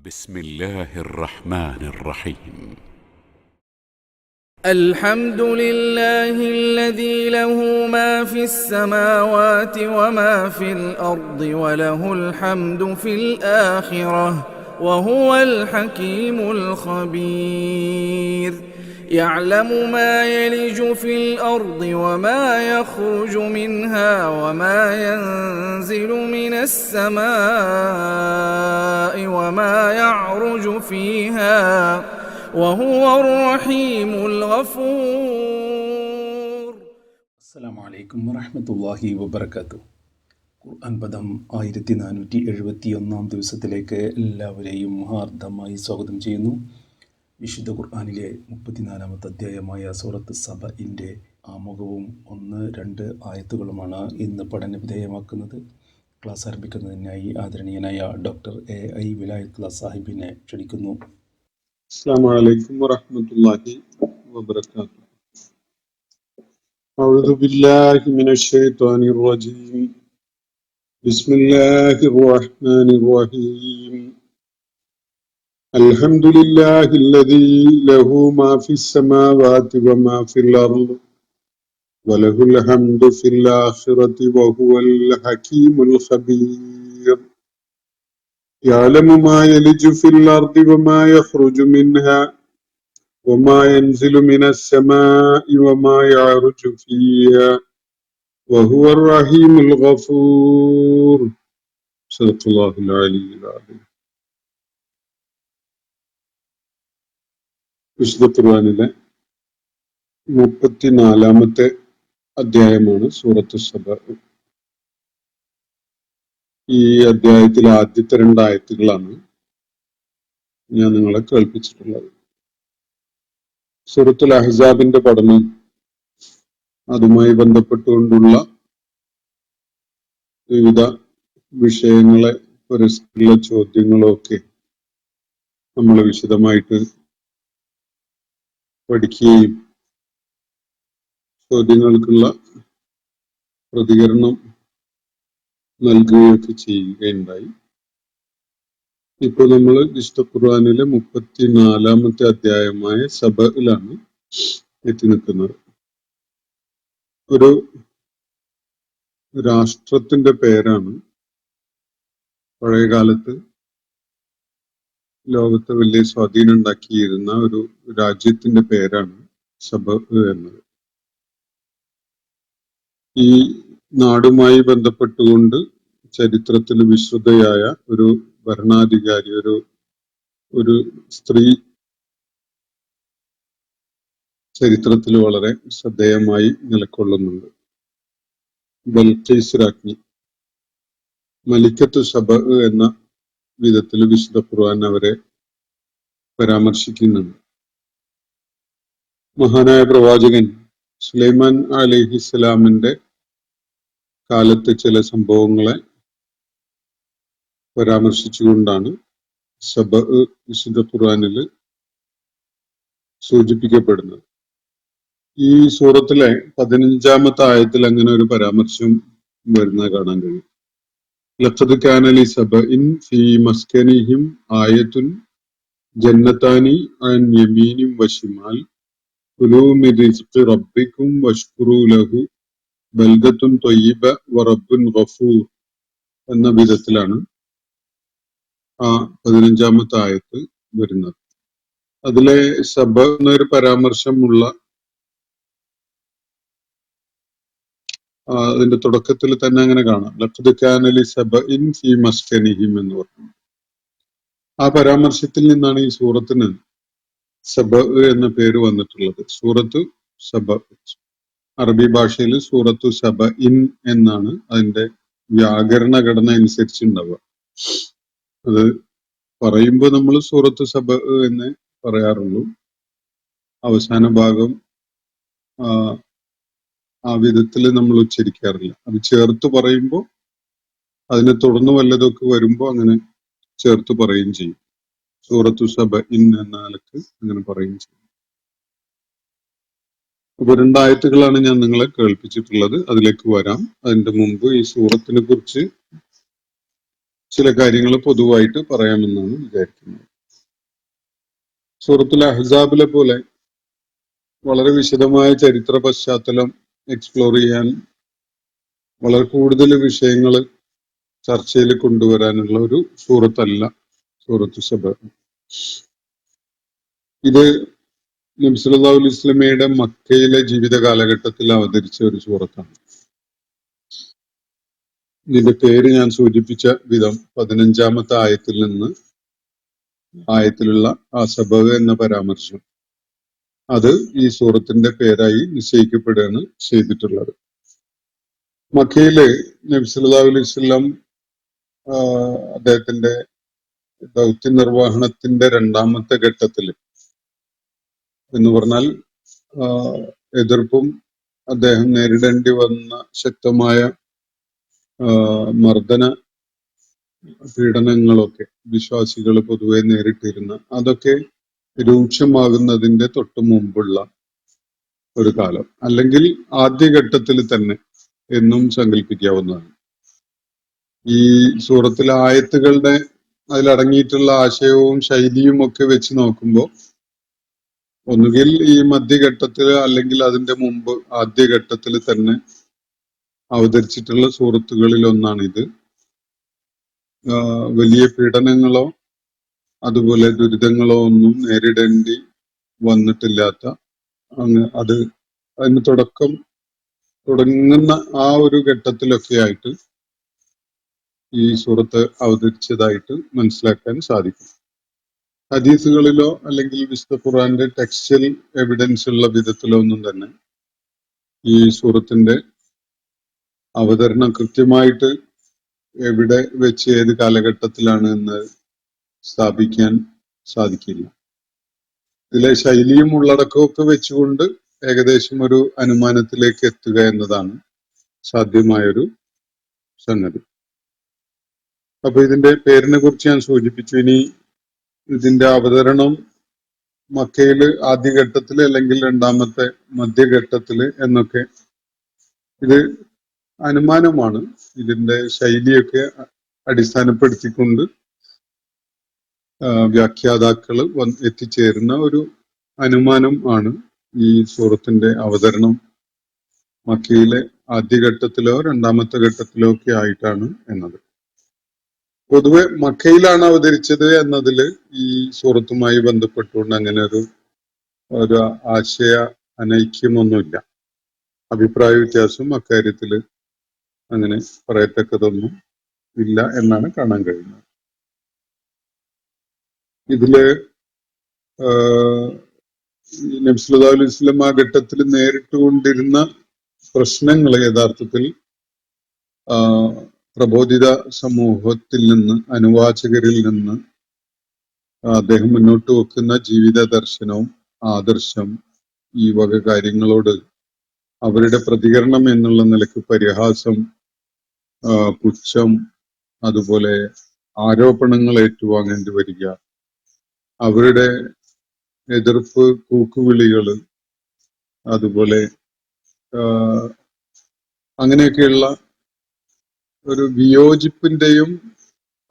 بسم الله الرحمن الرحيم. الحمد لله الذي له ما في السماوات وما في الأرض وله الحمد في الآخرة وهو الحكيم الخبير. يعلم ما يلج في الأرض وما يخرج منها وما ينزل من السماء وما يعرج فيها وهو الرحيم الغفور. السلام عليكم ورحمة الله وبركاته. ഖുർആൻ പദം 1471 ദിവസത്തിലേക്ക് എല്ലാവരെയും ഹാർദമായി സ്വാഗതം ചെയ്യുന്നു. വിശുദ്ധ ഖുർആനിലെ 34-ാമത്തെ അധ്യായമായ സൂറത്ത് സബഇൻ്റെ ആമുഖവും 1-2 ആയത്തുകളുമാണ് ഇന്ന് പഠനവിധേയമാക്കുന്നത്. ക്ലാസ് ആരംഭിക്കുന്നതിനായി ആദരണീയനായ ഡോക്ടർ A.I. വിലായത്തുള്ള സാഹിബിനെ ക്ഷണിക്കുന്നു. السلام عليكم ورحمة الله وبركاته. أعوذ بالله من الشيطان الرجيم. بسم الله الرحمن الرحيم. الحمد لله الذي له ما في السماوات وما في الأرض وله الحمد في الآخرة وهو الحكيم الخبير. يعلم ما يلج في الأرض وما يخرج منها وما ينزل من السماء وما يعرج فيها وهو الرحيم الغفور. صدق الله العلي العظيم. വിശുദ്ധ ഖുർആനിലെ 34-ാമത്തെ അധ്യായമാണ് സൂറത്ത് സബ. ഈ അധ്യായത്തിലെ ആദ്യത്തെ 2 ആയത്തുകളാണ് ഞാൻ നിങ്ങളെ കേൾപ്പിച്ചിട്ടുള്ളത്. സൂറത്തുൽ അഹ്സാബിന്റെ പഠനം, അതുമായി ബന്ധപ്പെട്ടുകൊണ്ടുള്ള വിവിധ വിഷയങ്ങളെ പരസ്പര ചോദ്യങ്ങളൊക്കെ നമ്മൾ വിശദമായിട്ട് പഠിക്കുകയും ചോദ്യങ്ങൾക്കുള്ള പ്രതികരണം നൽകുകയൊക്കെ ചെയ്യുകയുണ്ടായി. ഇപ്പോൾ നമ്മൾ വിശുദ്ധ ഖുർആനിലെ 34-ാമത്തെ അധ്യായമായ സബഇലാണ് എത്തി നിൽക്കുന്നത്. ഒരു രാഷ്ട്രത്തിന്റെ പേരാണ്. പഴയകാലത്ത് ലോകത്ത് വലിയ സ്വാധീനം ഉണ്ടാക്കിയിരുന്ന ഒരു രാജ്യത്തിന്റെ പേരാണ് സബഅ എന്നത്. ഈ നാടുമായി ബന്ധപ്പെട്ടുകൊണ്ട് ചരിത്രത്തിൽ വിശ്രുതയായ ഒരു ഭരണാധികാരി, ഒരു സ്ത്രീ ചരിത്രത്തിൽ വളരെ ശ്രദ്ധേയമായി നിലകൊള്ളുന്നുണ്ട്. ബൽഖീസ് രാജ്ഞി, മലിക്കത്തു സബഅ എന്ന വിധത്തിൽ വിശുദ്ധ ഖുർആൻ അവരെ പരാമർശിക്കുന്നുണ്ട്. മഹാനായ പ്രവാചകൻ സുലൈമാൻ അലൈഹിസ്സലാമിന്റെ കാലത്ത് ചില സംഭവങ്ങളെ പരാമർശിച്ചുകൊണ്ടാണ് സബഅ വിശുദ്ധ ഖുർആനിൽ സൂചിപ്പിക്കപ്പെടുന്നത്. ഈ സൂറത്തിലെ 15-ാമത്തെ ആയത്തിൽ അങ്ങനെ ഒരു പരാമർശം വരുന്നത് കാണാൻ കഴിയും. ലഖദ് കാന ലി സബഇൻ ഫീ മസ്കനിഹിം ആയത്തുൻ ജന്നതാനി അൻ യമീനിൻ വശിമാൽ കുലൂ മിൻ റിസ്ഖി റബ്ബിക്കും വഷ്കുറൂ ലഹു ബൽദത്തുൻ ത്വയ്യിബ വറബ്ബുൻ ഗഫൂർ എന്ന വിധത്തിലാണ് ആ 15-ാമത്തെ ആയത്ത് വരുന്നത്. അതിലെ സബ എന്നൊരു പരാമർശമുള്ള അതിന്റെ തുടക്കത്തിൽ തന്നെ അങ്ങനെ കാണാം. ലഖദ് കാന ലി സബഇൻ ഫീ മസ്കനിഹിം എന്ന് പറഞ്ഞു. ആ പരാമർശത്തിൽ നിന്നാണ് ഈ സൂറത്തിന് സബഅ എന്ന പേര് വന്നിട്ടുള്ളത്. സൂറത്ത് സബ, അറബി ഭാഷയിൽ സൂറത്തു സബഇൻ എന്നാണ് അതിന്റെ വ്യാകരണ ഘടന അനുസരിച്ചുണ്ടാവുക. അത് പറയുമ്പോൾ നമ്മൾ സൂറത്ത് സബഅ എന്ന് പറയാറുള്ളൂ. അവസാന ഭാഗം ആ വിധത്തിൽ നമ്മൾ ഉച്ചരിക്കാറില്ല. അത് ചേർത്ത് പറയുമ്പോൾ, അതിനെ തുടർന്ന് വല്ലതൊക്കെ വരുമ്പോൾ അങ്ങനെ ചേർത്ത് പറയുകയും ചെയ്യും. സൂറത്തു സബഇൻ എന്ന നിലക്ക് അങ്ങനെ പറയുകയും ചെയ്യും. അപ്പൊ 2 ആയത്തുകളാണ് ഞാൻ നിങ്ങളെ കേൾപ്പിച്ചിട്ടുള്ളത്. അതിലേക്ക് വരാം. അതിന്റെ മുമ്പ് ഈ സൂറത്തിനെ കുറിച്ച് ചില കാര്യങ്ങൾ പൊതുവായിട്ട് പറയാമെന്നാണ് വിചാരിക്കുന്നത്. സൂറത്തുൽ അഹ്സാബിലെ പോലെ വളരെ വിശദമായ ചരിത്ര പശ്ചാത്തലം എക്സ്പ്ലോർ ചെയ്യാൻ വളരെ കൂടുതൽ വിഷയങ്ങൾ ചർച്ചയിൽ കൊണ്ടുവരാനുള്ള ഒരു സൂറത്തല്ല സൂറത്തു സബ. ഇത് നബി സല്ലല്ലാഹു അലൈഹി വസല്ലമയുടെ മക്കയിലെ ജീവിത കാലഘട്ടത്തിൽ അവതരിച്ച ഒരു സൂറത്താണ്. ഇതിന്റെ പേര് ഞാൻ സൂചിപ്പിച്ച വിധം 15-ാമത്തെ ആയത്തിൽ നിന്ന് ആയത്തിലുള്ള ആ സബബ് എന്ന പരാമർശം അത് ഈ സൂറത്തിന്റെ പേരായി നിശ്ചയിക്കപ്പെടുകയാണ് ചെയ്തിട്ടുള്ളത്. മക്കയില് നബി സല്ലല്ലാഹു അലൈഹി വസല്ലം അദ്ദേഹത്തിന്റെ ദൗത്യ നിർവഹണത്തിന്റെ 2-ാമത്തെ ഘട്ടത്തിൽ എന്ന് പറഞ്ഞാൽ എതിർപ്പും അദ്ദേഹം നേരിടേണ്ടി വന്ന ശക്തമായ മർദ്ദന പീഡനങ്ങളൊക്കെ വിശ്വാസികൾ പൊതുവെ നേരിട്ടിരുന്ന അതൊക്കെ രൂക്ഷമാകുന്നതിന്റെ തൊട്ടു മുമ്പുള്ള ഒരു കാലം, അല്ലെങ്കിൽ ആദ്യഘട്ടത്തിൽ തന്നെ എന്നും സങ്കല്പിക്കാവുന്നതാണ്. ഈ സൂറത്തിലെ ആയത്തുകളുടെ അതിലടങ്ങിയിട്ടുള്ള ആശയവും ശൈലിയും ഒക്കെ വെച്ച് നോക്കുമ്പോൾ ഒന്നുകിൽ ഈ മധ്യഘട്ടത്തിൽ അല്ലെങ്കിൽ അതിന്റെ മുമ്പ് ആദ്യഘട്ടത്തിൽ തന്നെ അവതരിച്ചിട്ടുള്ള സൂറത്തുകളിൽ ഒന്നാണിത്. വലിയ പീഡനങ്ങളോ അതുപോലെ ദുരിതങ്ങളോ ഒന്നും നേരിടേണ്ടി വന്നിട്ടില്ലാത്ത അതിന് തുടങ്ങുന്ന ആ ഒരു ഘട്ടത്തിലൊക്കെ ആയിട്ട് ഈ സൂറത്ത് അവതരിച്ചതായിട്ട് മനസ്സിലാക്കാൻ സാധിക്കും. ഹദീസുകളിലോ അല്ലെങ്കിൽ വിശുദ്ധ ഖുർആന്റെ ടെക്സ്റ്റൽ എവിഡൻസ് ഉള്ള വിധത്തിലോ ഒന്നും തന്നെ ഈ സൂറത്തിന്റെ അവതരണം കൃത്യമായിട്ട് എവിടെ വെച്ച് ഏത് കാലഘട്ടത്തിലാണ് എന്ന് സ്ഥാപിക്കാൻ സാധിക്കില്ല. ഇതിലെ ശൈലിയും ഉള്ളടക്കവും ഒക്കെ വെച്ചുകൊണ്ട് ഏകദേശം ഒരു അനുമാനത്തിലേക്ക് എത്തുക എന്നതാണ് സാധ്യമായൊരു സംഗതി. അപ്പൊ ഇതിന്റെ പേരിനെ കുറിച്ച് ഞാൻ സൂചിപ്പിച്ചു. ഇനി ഇതിന്റെ അവതരണം മക്കയില് ആദ്യഘട്ടത്തില് അല്ലെങ്കിൽ 2-ാമത്തെ മധ്യഘട്ടത്തില് എന്നൊക്കെ ഇത് അനുമാനമാണ്. ഇതിന്റെ ശൈലിയൊക്കെ അടിസ്ഥാനപ്പെടുത്തിക്കൊണ്ട് വ്യാഖ്യാതാക്കൾ എത്തിച്ചേരുന്ന ഒരു അനുമാനം ആണ് ഈ സൂറത്തിന്റെ അവതരണം മക്കയിലെ ആദ്യഘട്ടത്തിലോ 2-ാമത്തെ ഘട്ടത്തിലോ ഒക്കെ ആയിട്ടാണ് എന്നത്. പൊതുവെ മക്കയിലാണ് അവതരിച്ചത് എന്നതില് ഈ സൂറത്തുമായി ബന്ധപ്പെട്ടുകൊണ്ട് അങ്ങനെ ഒരു ആശയ അനൈക്യമൊന്നുമില്ല. അഭിപ്രായ വ്യത്യാസം അക്കാര്യത്തില് അങ്ങനെ പറയത്തക്കതൊന്നും ഇല്ല എന്നാണ് കാണാൻ കഴിയുന്നത്. ഇതില് നബി സല്ലല്ലാഹു അലൈഹി വസല്ലം ആ ഘട്ടത്തിൽ നേരിട്ടുകൊണ്ടിരുന്ന പ്രശ്നങ്ങൾ യഥാർത്ഥത്തിൽ പ്രബോധിത സമൂഹത്തിൽ നിന്ന്, അനുവാചകരിൽ നിന്ന് അദ്ദേഹം മുന്നോട്ട് വെക്കുന്ന ജീവിത ദർശനവും ആദർശം, ഈ വക കാര്യങ്ങളോട് അവരുടെ പ്രതികരണം എന്നുള്ള നിലക്ക് പരിഹാസം, പുച്ഛം, അതുപോലെ ആരോപണങ്ങൾ ഏറ്റുവാങ്ങേണ്ടി വരിക, അവരുടെ എതിർപ്പ് കൂക്കുവിളികള്, അതുപോലെ അങ്ങനെയൊക്കെയുള്ള ഒരു വിയോജിപ്പിന്റെയും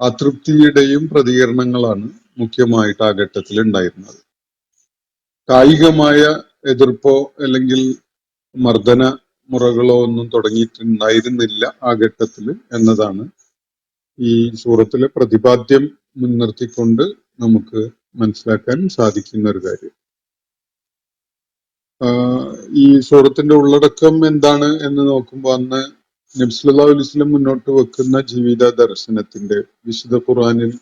അതൃപ്തിയുടെയും പ്രതികരണങ്ങളാണ് മുഖ്യമായിട്ട് ആ ഘട്ടത്തിൽ ഉണ്ടായിരുന്നത്. കായികമായ എതിർപ്പോ അല്ലെങ്കിൽ മർദ്ദന മുറകളോ ഒന്നും തുടങ്ങിയിട്ടുണ്ടായിരുന്നില്ല ആ ഘട്ടത്തിൽ എന്നതാണ് ഈ സൂറത്തിലെ പ്രതിപാദ്യം മുൻനിർത്തിക്കൊണ്ട് നമുക്ക് മനസ്സിലാക്കാൻ സാധിക്കുന്ന ഒരു കാര്യം. ഈ സൂറത്തിന്റെ ഉള്ളടക്കം എന്താണ് എന്ന് നോക്കുമ്പോൾ അന്ന് നബി സല്ലല്ലാഹു അലൈഹി വസല്ലം മുന്നോട്ട് വെക്കുന്ന ജീവിത ദർശനത്തിന്റെ വിശുദ്ധ ഖുർആനിൽ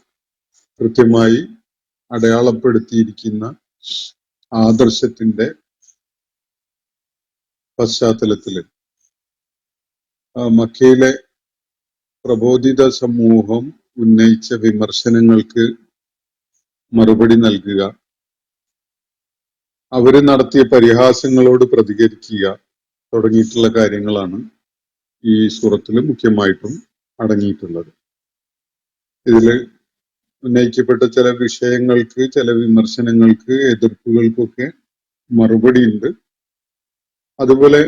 കൃത്യമായി അടയാളപ്പെടുത്തിയിരിക്കുന്ന ആദർശത്തിന്റെ പശ്ചാത്തലത്തില് മക്കയിലെ പ്രബോധിത സമൂഹം ഉന്നയിച്ച വിമർശനങ്ങൾക്ക് മറുപടി നൽകുക, അവര് നടത്തിയ പരിഹാസങ്ങളോട് പ്രതികരിക്കുക തുടങ്ങിയിട്ടുള്ള കാര്യങ്ങളാണ് ഈ സൂറത്തിൽ മുഖ്യമായിട്ടും അടങ്ങിയിട്ടുള്ളത്. ഇതില് ഉന്നയിക്കപ്പെട്ട ചില വിഷയങ്ങൾക്ക്, ചില വിമർശനങ്ങൾക്ക്, എതിർപ്പുകൾക്കൊക്കെ മറുപടിയുണ്ട്. അതുപോലെ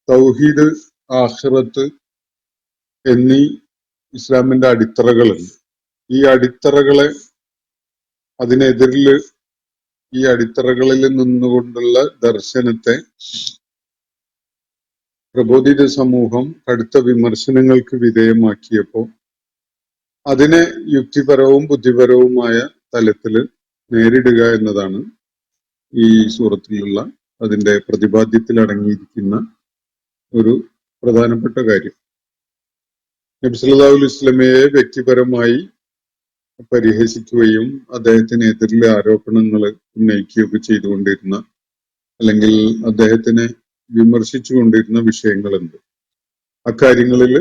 തൗഹീദ്, ആഖിറത്ത് എന്നീ ഇസ്ലാമിന്റെ അടിത്തറകളുണ്ട്. ഈ അടിത്തറകളെ അതിനെതിരില് ഈ അടിത്തറകളിൽ നിന്നുകൊണ്ടുള്ള ദർശനത്തെ പ്രബോധിത സമൂഹം കടുത്ത വിമർശനങ്ങൾക്ക് വിധേയമാക്കിയപ്പോൾ അതിനെ യുക്തിപരവും ബുദ്ധിപരവുമായ തലത്തില് നേരിടുക എന്നതാണ് ഈ സൂറത്തിലുള്ള അതിന്റെ പ്രതിപാദ്യത്തിൽ അടങ്ങിയിരിക്കുന്ന ഒരു പ്രധാനപ്പെട്ട കാര്യം. നബി സല്ലല്ലാഹു അലൈഹി വസല്ലമയെ വ്യക്തിപരമായി പരിഹസിക്കുകയും അദ്ദേഹത്തിനെതിരിലെ ആരോപണങ്ങൾ ഉന്നയിക്കുകയൊക്കെ ചെയ്തുകൊണ്ടിരുന്ന അല്ലെങ്കിൽ അദ്ദേഹത്തിനെ വിമർശിച്ചുകൊണ്ടിരുന്ന വിഷയങ്ങളുണ്ട്. അക്കാര്യങ്ങളിൽ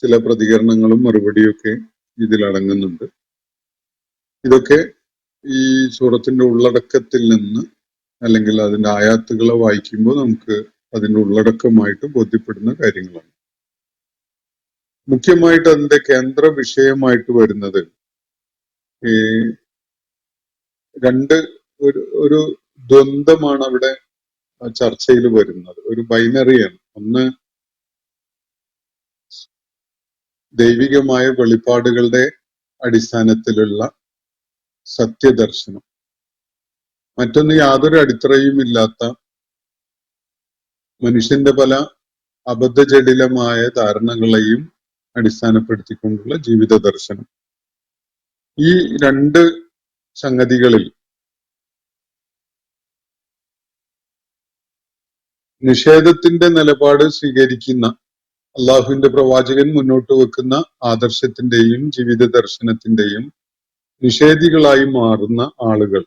ചില പ്രതികരണങ്ങളും മറുപടിയൊക്കെ ഇതിലടങ്ങുന്നുണ്ട്. ഇതൊക്കെ ഈ സൂറത്തിന്റെ ഉള്ളടക്കത്തിൽ നിന്ന് അല്ലെങ്കിൽ അതിന്റെ ആയാത്തുകളെ വായിക്കുമ്പോൾ നമുക്ക് അതിന്റെ ഉള്ളടക്കമായിട്ട് ബോധ്യപ്പെടുന്ന കാര്യങ്ങളാണ്. മുഖ്യമായിട്ട് അതിന്റെ കേന്ദ്ര വിഷയമായിട്ട് വരുന്നത് ഈ ഒരു ദ്വന്ദ്മാണ് അവിടെ ചർച്ചയിൽ വരുന്നത്. ഒരു ബൈനറിയാണ്. ഒന്ന് ദൈവികമായ വെളിപ്പാടുകളുടെ അടിസ്ഥാനത്തിലുള്ള സത്യദർശനം, മറ്റൊന്ന് യാതൊരു അടിത്തറയും ഇല്ലാത്ത മനുഷ്യന്റെ പല അബദ്ധജടിലമായ ധാരണകളെയും അടിസ്ഥാനപ്പെടുത്തിക്കൊണ്ടുള്ള ജീവിത ദർശനം. ഈ രണ്ട് സംഗതികളിൽ നിഷേധത്തിന്റെ നിലപാട് സ്വീകരിക്കുന്ന അള്ളാഹുവിന്റെ പ്രവാചകൻ മുന്നോട്ട് വെക്കുന്ന ആദർശത്തിന്റെയും ജീവിത ദർശനത്തിന്റെയും നിഷേധികളായി മാറുന്ന ആളുകൾ,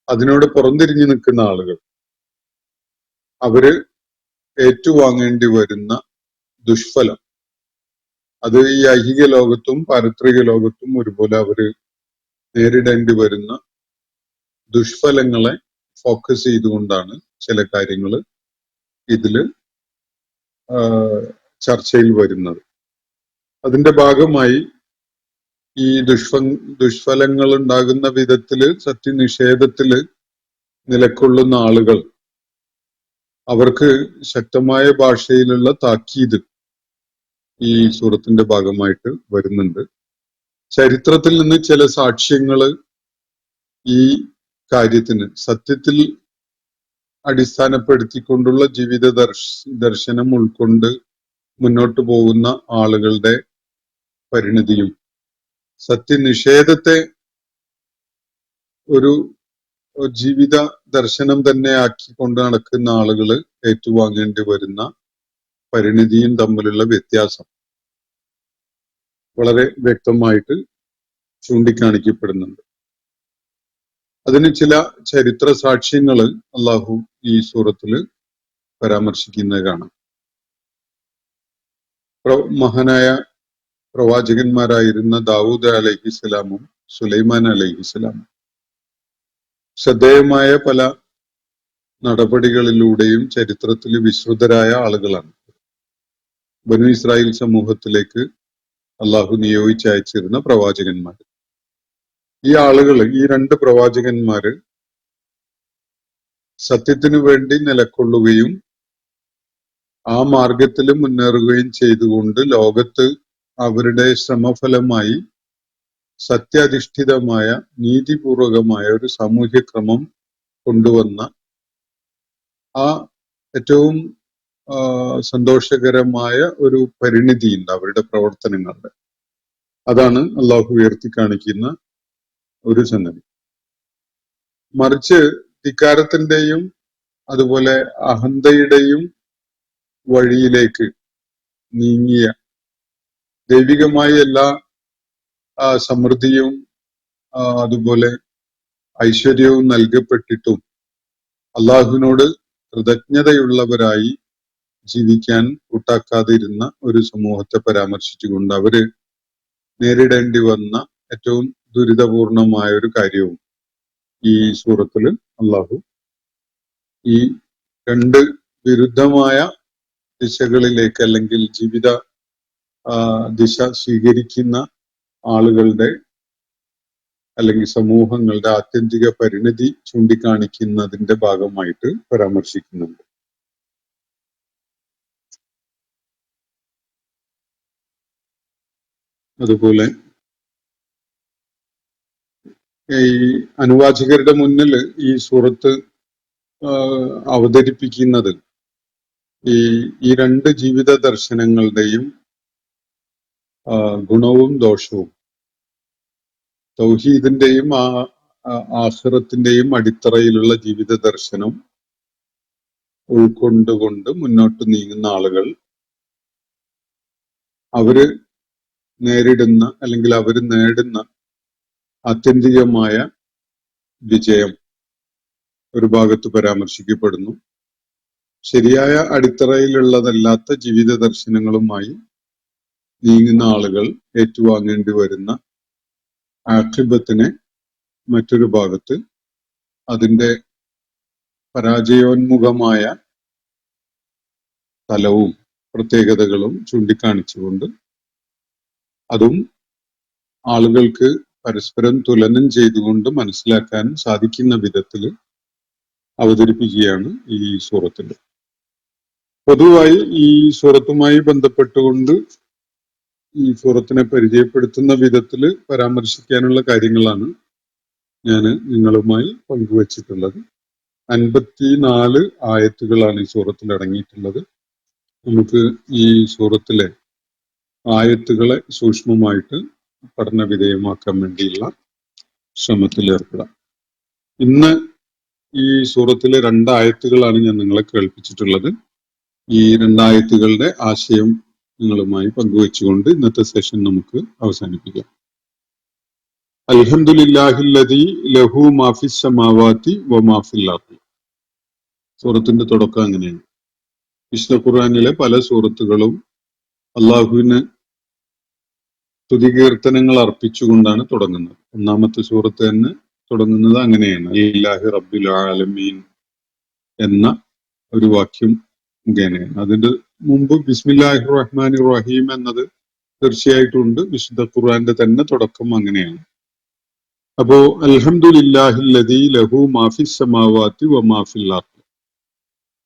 അതിനോട് പുറംതിരിഞ്ഞു നിൽക്കുന്ന ആളുകൾ, അവര് ഏറ്റുവാങ്ങേണ്ടി വരുന്ന ദുഷ്ഫലം, അത് ഈ ഐഹിക ലോകത്തും പാരിത്രിക ലോകത്തും ഒരുപോലെ അവര് നേരിടേണ്ടി വരുന്ന ദുഷ്ഫലങ്ങളെ ഫോക്കസ് ചെയ്തുകൊണ്ടാണ് ചില കാര്യങ്ങൾ ഇതില് ചർച്ചയിൽ വരുന്നത്. അതിന്റെ ഭാഗമായി ഈ ദുഷ്ഫലങ്ങൾ ഉണ്ടാകുന്ന വിധത്തില് സത്യനിഷേധത്തില് നിലകൊള്ളുന്ന ആളുകൾ, അവർക്ക് ശക്തമായ ഭാഷയിലുള്ള താക്കീത് ഈ സൂറത്തിന്റെ ഭാഗമായിട്ട് വരുന്നുണ്ട്. ചരിത്രത്തിൽ നിന്ന് ചില സാക്ഷ്യങ്ങള് ഈ കാര്യത്തിന് സത്യത്തിൽ അടിസ്ഥാനപ്പെടുത്തിക്കൊണ്ടുള്ള ജീവിത ദർശനം ഉൾക്കൊണ്ട് മുന്നോട്ട് പോകുന്ന ആളുകളുടെ പരിണതിയും സത്യനിഷേധത്തെ ഒരു ജീവിത ദർശനം തന്നെ ആക്കിക്കൊണ്ട് നടക്കുന്ന ആളുകൾ ഏറ്റുവാങ്ങേണ്ടി വരുന്ന പരിണതിയും തമ്മിലുള്ള വ്യത്യാസം വളരെ വ്യക്തമായിട്ട് ചൂണ്ടിക്കാണിക്കപ്പെടുന്നുണ്ട്. അതിന് ചില ചരിത്ര സാക്ഷ്യങ്ങള് അള്ളാഹു ഈ സൂറത്തില് പരാമർശിക്കുന്നത് കാണാം. മഹാനായ പ്രവാചകന്മാരായിരുന്ന ദാവൂദ് അലൈഹിസ്സലാമും സുലൈമാൻ അലൈഹിസ്സലാമും ശ്രദ്ധേയമായ പല നടപടികളിലൂടെയും ചരിത്രത്തിൽ വിശ്രുതരായ ആളുകളാണ്. ബനു ഇസ്രായേൽ സമൂഹത്തിലേക്ക് അള്ളാഹു നിയോഗിച്ചയച്ചിരുന്ന പ്രവാചകന്മാർ. ഈ ആളുകൾ, ഈ രണ്ട് പ്രവാചകന്മാര് സത്യത്തിനു വേണ്ടി നിലകൊള്ളുകയും ആ മാർഗത്തിൽ മുന്നേറുകയും ചെയ്തുകൊണ്ട് ലോകത്ത് അവരുടെ ശ്രമഫലമായി സത്യാധിഷ്ഠിതമായ നീതിപൂർവകമായ ഒരു സാമൂഹ്യക്രമം കൊണ്ടുവന്ന ആ ഏറ്റവും സന്തോഷകരമായ ഒരു പരിണിതിയുണ്ട് അവരുടെ പ്രവർത്തനങ്ങളുടെ. അതാണ് അള്ളാഹു ഉയർത്തി കാണിക്കുന്ന ഒരു സംഗതി. മറിച്ച് ധിക്കാരത്തിന്റെയും അതുപോലെ അഹന്തയുടെയും വഴിയിലേക്ക് നീങ്ങിയ, ദൈവികമായ എല്ലാ സമൃദ്ധിയും അതുപോലെ ഐശ്വര്യവും നൽകപ്പെട്ടിട്ടും അള്ളാഹുവിനോട് കൃതജ്ഞതയുള്ളവരായി ജീവിക്കാൻ കൂട്ടാക്കാതിരുന്ന ഒരു സമൂഹത്തെ പരാമർശിച്ചുകൊണ്ട് അവര് നേരിടേണ്ടി വന്ന ഏറ്റവും ദുരിതപൂർണമായ ഒരു കാര്യവും ഈ സൂറത്തില് അള്ളാഹു ഈ രണ്ട് വിരുദ്ധമായ ദിശകളിലേക്ക് അല്ലെങ്കിൽ ജീവിത ദിശ സ്വീകരിക്കുന്ന ആളുകളുടെ അല്ലെങ്കിൽ സമൂഹങ്ങളുടെ ആത്യന്തിക പരിണതി ചൂണ്ടിക്കാണിക്കുന്നതിന്റെ ഭാഗമായിട്ട് പരാമർശിക്കുന്നുണ്ട്. അതുപോലെ ഈ അനുവാചകരുടെ മുന്നിൽ ഈ സൂറത്ത് അവതരിപ്പിക്കുന്നത് ഈ രണ്ട് ജീവിത ദർശനങ്ങളുടെയും ഗുണവും ദോഷവും, തൗഹീദിന്റെയും ആഖിറത്തിന്റെയും അടിത്തറയിലുള്ള ജീവിത ദർശനം ഉൾക്കൊണ്ടുകൊണ്ട് മുന്നോട്ട് നീങ്ങുന്ന ആളുകൾ അവര് നേരിടുന്ന അല്ലെങ്കിൽ അവര് നേടുന്ന ആത്യന്തികമായ വിജയം ഒരു ഭാഗത്ത് പരാമർശിക്കപ്പെടുന്നു. ശരിയായ അടിത്തറയിലുള്ളതല്ലാത്ത ജീവിത ദർശനങ്ങളുമായി നീങ്ങുന്ന ആളുകൾ ഏറ്റുവാങ്ങേണ്ടി വരുന്ന ആഖിബത്തിനെ മറ്റൊരു ഭാഗത്ത് അതിന്റെ പരാജയോന്മുഖമായ തലവും പ്രത്യേകതകളും ചൂണ്ടിക്കാണിച്ചുകൊണ്ട് അതും ആളുകൾക്ക് പരസ്പരം തുലനം ചെയ്തുകൊണ്ട് മനസ്സിലാക്കാൻ സാധിക്കുന്ന വിധത്തിൽ അവതരിപ്പിക്കുകയാണ് ഈ സൂറത്തിൽ. പൊതുവായി ഈ സൂറത്തുമായി ബന്ധപ്പെട്ടുകൊണ്ട് ഈ സൂറത്തിനെ പരിചയപ്പെടുത്തുന്ന വിധത്തിൽ പരാമർശിക്കാനുള്ള കാര്യങ്ങളാണ് ഞാൻ നിങ്ങളുമായി പങ്കുവച്ചിട്ടുള്ളത്. 54 ആയത്തുകളാണ് ഈ സൂറത്തിൽ അടങ്ങിയിട്ടുള്ളത്. നമുക്ക് ഈ സൂറത്തിലെ ആയത്തുകളെ സൂക്ഷ്മമായിട്ട് പഠന വിധേയമാക്കാൻ വേണ്ടിയുള്ള ശ്രമത്തിൽ ഏർപ്പെടാം. ഇന്ന് ഈ സൂറത്തിലെ 2 ആയത്തുകളാണ് ഞാൻ നിങ്ങളെ കേൾപ്പിച്ചിട്ടുള്ളത്. ഈ 2 ആയത്തുകളുടെ ആശയം നിങ്ങളുമായി പങ്കുവെച്ചുകൊണ്ട് ഇന്നത്തെ സെഷൻ നമുക്ക് അവസാനിപ്പിക്കാം. അൽഹംദുലില്ലാഹില്ലദീ ലഹു മാ ഫിസ് സമാവാതി വ മാ ഫിൽ അർദ്. സൂറത്തിന്റെ തുടക്കം അങ്ങനെയാണ്. വിശുദ്ധ ഖുർആനിലെ പല സൂറത്തുകളും അള്ളാഹുവിന് സ്തുതികീർത്തനങ്ങൾ അർപ്പിച്ചുകൊണ്ടാണ് തുടങ്ങുന്നത്. ഒന്നാമത്തെ സൂറത്ത് തന്നെ തുടങ്ങുന്നത് അങ്ങനെയാണ്, അൽഹംദുലില്ലാഹി റബ്ബിൽ ആലമീൻ എന്ന ഒരു വാക്യം മുഖേനയാണ്. അതിന്റെ മുമ്പ് ബിസ്മില്ലാഹിർ റഹ്മാനിർ റഹീം എന്നത് തീർച്ചയായിട്ടും ഉണ്ട്. വിശുദ്ധ ഖുർആന്റെ തന്നെ തുടക്കം അങ്ങനെയാണ്. അപ്പോ അൽഹംദുലില്ലാഹില്ലദീ ലഹു മാ ഫിസ് സമാവാതി വ മാ ഫിൽ അർദ്.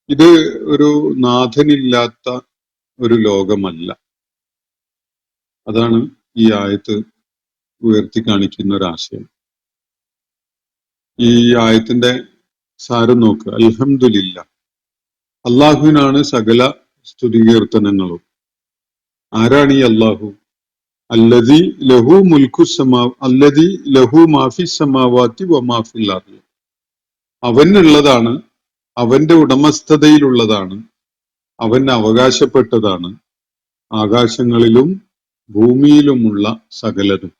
ഇത് ഒരു നാഥനില്ലാത്ത ഒരു ലോകമല്ല. അതാണ് ഈ ആയത്ത് ഉയർത്തി കാണിക്കുന്ന ഒരാശയം. ഈ ആയത്തിന്റെ സാരം നോക്കുക. അൽഹംദുലില്ലാ, അള്ളാഹുവിനാണ് സകല സ്തുതികീർത്തനങ്ങളും. ആരാണ് ഈ അള്ളാഹു? അല്ലദീ ലഹു മുൽക്കു അല്ലദീ ലഹു മാ ഫിസ് സമാവാതി വ മാ ഫിൽ അർദ്. അവനുള്ളതാണ്, അവന്റെ ഉടമസ്ഥതയിലുള്ളതാണ്, അവൻ അവകാശപ്പെട്ടതാണ് ആകാശങ്ങളിലും ഭൂമിയിലുമുള്ള സകലതും.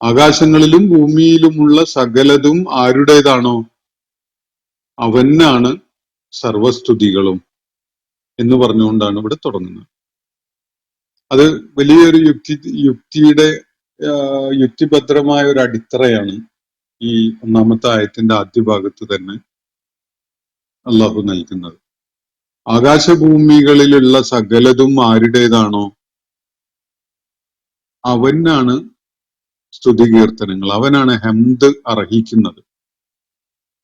ആകാശങ്ങളിലും ഭൂമിയിലുമുള്ള സകലതും ആരുടേതാണോ അവനാണ് സർവസ്തുതികളും എന്ന് പറഞ്ഞുകൊണ്ടാണ് ഇവിടെ തുടങ്ങുന്നത്. അത് വലിയൊരു യുക്തിഭദ്രമായ ഒരു അടിത്തറയാണ് ഈ ഒന്നാമത്തെ ആയത്തിന്റെ ആദ്യ ഭാഗത്ത് തന്നെ അള്ളാഹു നൽകുന്നത്. ആകാശഭൂമികളിലുള്ള സകലതും ആരുടേതാണോ അവനാണ് സ്തുതികീർത്തനങ്ങൾ, അവനാണ് ഹംദ് അർഹിക്കുന്നത്.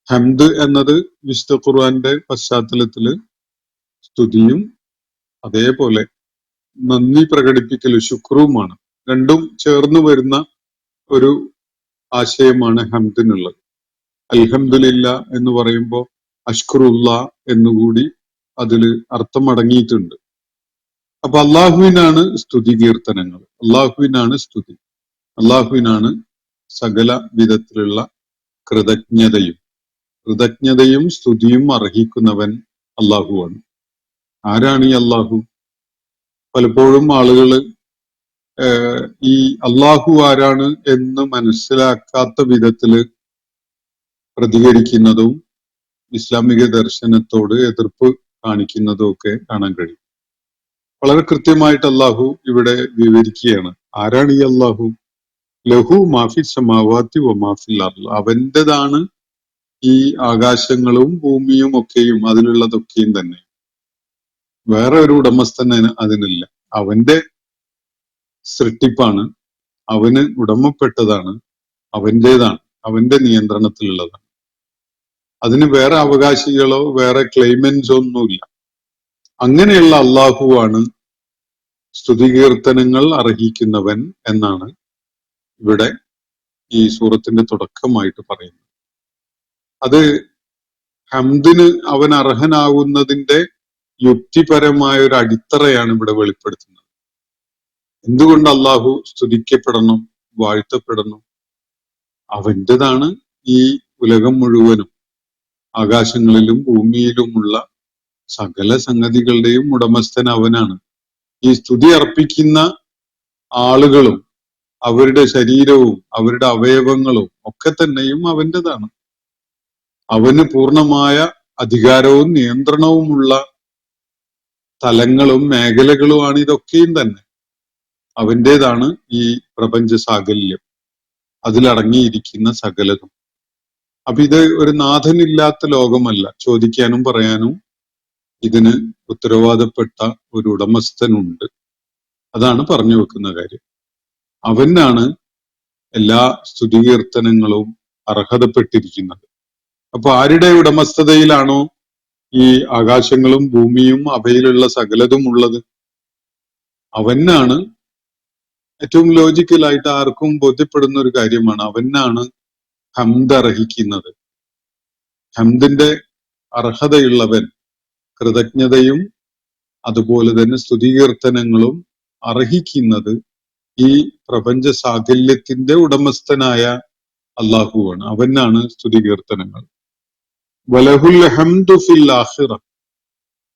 ഹംദ് എന്നത് വിശുദ്ധ ഖുർആന്റെ പശ്ചാത്തലത്തില് സ്തുതിയും അതേപോലെ നന്ദി പ്രകടിപ്പിക്കലും ശുക്രുമാണ്. രണ്ടും ചേർന്ന് വരുന്ന ഒരു ആശയമാണ് ഹംദിനുള്ളത്. അൽഹംദുലില്ലാ എന്ന് പറയുമ്പോൾ അഷ്കുറുല്ല എന്നുകൂടി അതില് അർത്ഥം അടങ്ങിയിട്ടുണ്ട്. അപ്പൊ അള്ളാഹുവിനാണ് സ്തുതി കീർത്തനങ്ങൾ, അള്ളാഹുവിനാണ് സ്തുതി, അള്ളാഹുവിനാണ് സകല വിധത്തിലുള്ള കൃതജ്ഞതയും സ്തുതിയും അർഹിക്കുന്നവൻ അള്ളാഹുവാണ്. ആരാണ് ഈ അള്ളാഹു? പലപ്പോഴും ആളുകള് ഈ അള്ളാഹു ആരാണ് എന്ന് മനസ്സിലാക്കാത്ത വിധത്തില് പ്രതികരിക്കുന്നതും ഇസ്ലാമിക ദർശനത്തോട് എതിർപ്പ് കാണിക്കുന്നതും ഒക്കെ കാണാൻ കഴിയും. വളരെ കൃത്യമായിട്ട് അള്ളാഹു ഇവിടെ വിവരിക്കുകയാണ് ആരാണ് ഈ അള്ളാഹു. ലഹു മാഫി സമാവാതി വ മാഫിൽ അർദ്. അവന്റേതാണ് ഈ ആകാശങ്ങളും ഭൂമിയും ഒക്കെയും അതിലുള്ളതൊക്കെയും തന്നെ. വേറെ ഒരു ഉടമസ്ഥൻ അതിനില്ല. അവന്റെ സൃഷ്ടിപ്പാണ്, അവന് ഉടമപ്പെട്ടതാണ്, അവന്റേതാണ്, അവന്റെ നിയന്ത്രണത്തിലുള്ളതാണ്. അതിന് വേറെ അവകാശികളോ വേറെ ക്ലെയിമൻസോ ഒന്നുമില്ല. അങ്ങനെയുള്ള അള്ളാഹുവാണ് സ്തുതികീർത്തനങ്ങൾ അർഹിക്കുന്നവൻ എന്നാണ് ഇവിടെ ഈ സൂറത്തിന്റെ തുടക്കമായിട്ട് പറയുന്നത്. അത് ഹംദിന് അവൻ അർഹനാകുന്നതിന്റെ യുക്തിപരമായ ഒരു അടിത്തറയാണ് ഇവിടെ വെളിപ്പെടുത്തുന്നത്. എന്തുകൊണ്ട് അള്ളാഹു സ്തുതിക്കപ്പെടണം, വാഴ്ത്തപ്പെടണം? അവന്റേതാണ് ഈ ഉലകം മുഴുവനും, ആകാശങ്ങളിലും ഭൂമിയിലുമുള്ള സകല സംഗതികളുടെയും ഉടമസ്ഥൻ അവനാണ്. ഈ സ്തുതി അർപ്പിക്കുന്ന ആളുകളും അവരുടെ ശരീരവും അവരുടെ അവയവങ്ങളും ഒക്കെ തന്നെയും അവന്റേതാണ്. അവന് പൂർണ്ണമായ അധികാരവും നിയന്ത്രണവുമുള്ള തലങ്ങളും മേഖലകളുമാണ് ഇതൊക്കെയും തന്നെ. അവന്റേതാണ് ഈ പ്രപഞ്ച സാകല്യം, അതിലടങ്ങിയിരിക്കുന്ന സകലതും. അപ്പൊ ഇത് ഒരു നാഥനില്ലാത്ത ലോകമല്ല. ചോദിക്കാനും പറയാനും ഇതിന് ഉത്തരവാദപ്പെട്ട ഒരു ഉടമസ്ഥനുണ്ട്. അതാണ് പറഞ്ഞു വെക്കുന്ന കാര്യം. അവനാണ് എല്ലാ സ്തുതികീർത്തനങ്ങളും അർഹതപ്പെട്ടിരിക്കുന്നത്. അപ്പൊ ആരുടെ ഉടമസ്ഥതയിലാണോ ഈ ആകാശങ്ങളും ഭൂമിയും അവയിലുള്ള സകലതും ഉള്ളത്, അവനാണ് ഏറ്റവും ലോജിക്കലായിട്ട് ആർക്കും ബോധ്യപ്പെടുന്ന ഒരു കാര്യമാണ്. അവനാണ് ഹംദ് അർഹിക്കുന്നത്. ഹംദിന്റെ അർഹതയുള്ളവൻ, കൃതജ്ഞതയും അതുപോലെ തന്നെ സ്തുതികീർത്തനങ്ങളും അർഹിക്കുന്നത് ഈ പ്രപഞ്ച സാകല്യത്തിന്റെ ഉടമസ്ഥനായ അള്ളാഹുവാണ്. അവനാണ് സ്തുതികീർത്തനങ്ങൾ. വലഹുൽ ഹംദു ഫിൽ ആഖിറ.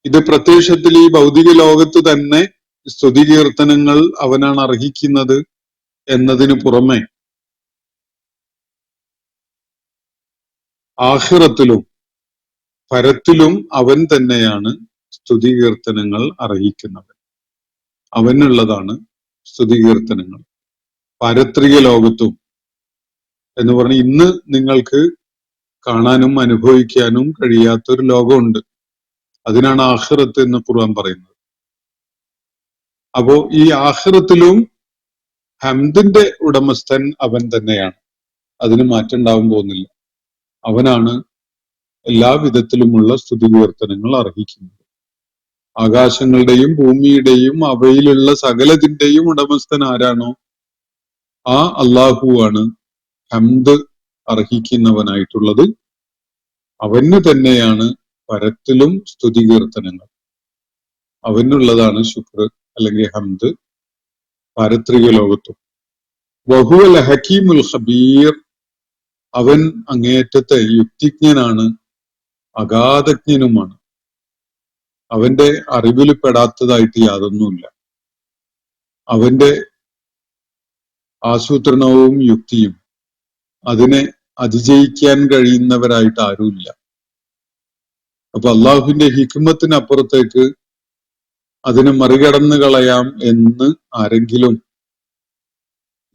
ഇത് പ്രത്യക്ഷത്തിൽ ഈ ഭൗതിക ലോകത്ത് തന്നെ സ്തുതികീർത്തനങ്ങൾ അവനാണ് അർഹിക്കുന്നത് എന്നതിനു പുറമെ ആഖിറത്തിലും പരത്തിലും അവൻ തന്നെയാണ് സ്തുതികീർത്തനങ്ങൾ അർഹിക്കുന്നവൻ. അവനുള്ളതാണ് സ്തുതികീർത്തനങ്ങൾ. പാരത്രിക ലോകത്തും എന്ന് പറഞ്ഞ ഇന്ന് നിങ്ങൾക്ക് കാണാനും അനുഭവിക്കാനും കഴിയാത്തൊരു ലോകമുണ്ട്. അതിനാണ് ആഖിറത്ത് എന്ന് ഖുർആൻ പറയുന്നത്. അപ്പോ ഈ ആഖിറത്തിലും ഹംദിന്റെ ഉടമസ്ഥൻ അവൻ തന്നെയാണ്. അതിന് മാറ്റം ഉണ്ടാവാൻ പോകുന്നില്ല. അവനാണ് എല്ലാ വിധത്തിലുമുള്ള സ്തുതികീർത്തനങ്ങൾ അർഹിക്കുന്നത്. ആകാശങ്ങളുടെയും ഭൂമിയുടെയും അവയിലുള്ള സകലതിന്റെയും ഉടമസ്ഥൻ ആരാണോ ആ അള്ളാഹുവാണ് ഹംദ് അർഹിക്കുന്നവനായിട്ടുള്ളത്. അവന് തന്നെയാണ് പരത്തിലും സ്തുതികീർത്തനങ്ങൾ. അവനുള്ളതാണ് ശുക്ർ അല്ലെങ്കിൽ ഹംദ് പാരത്രിക ലോകത്തും. വഹുവൽ ഹക്കീമുൽ ഖബീർ. അവൻ അങ്ങേയറ്റത്തെ യുക്തിജ്ഞനാണ്, അഗാധജ്ഞനുമാണ്. അവന്റെ അറിവിൽ പെടാത്തതായിട്ട് യാതൊന്നുമില്ല. അവന്റെ ആസൂത്രണവും യുക്തിയും അതിനെ അതിജയിക്കാൻ കഴിയുന്നവരായിട്ട് ആരുമില്ല. അപ്പൊ അള്ളാഹുവിന്റെ ഹിക്മത്തിനപ്പുറത്തേക്ക് അതിനെ മറികടന്നു കളയാം എന്ന് ആരെങ്കിലും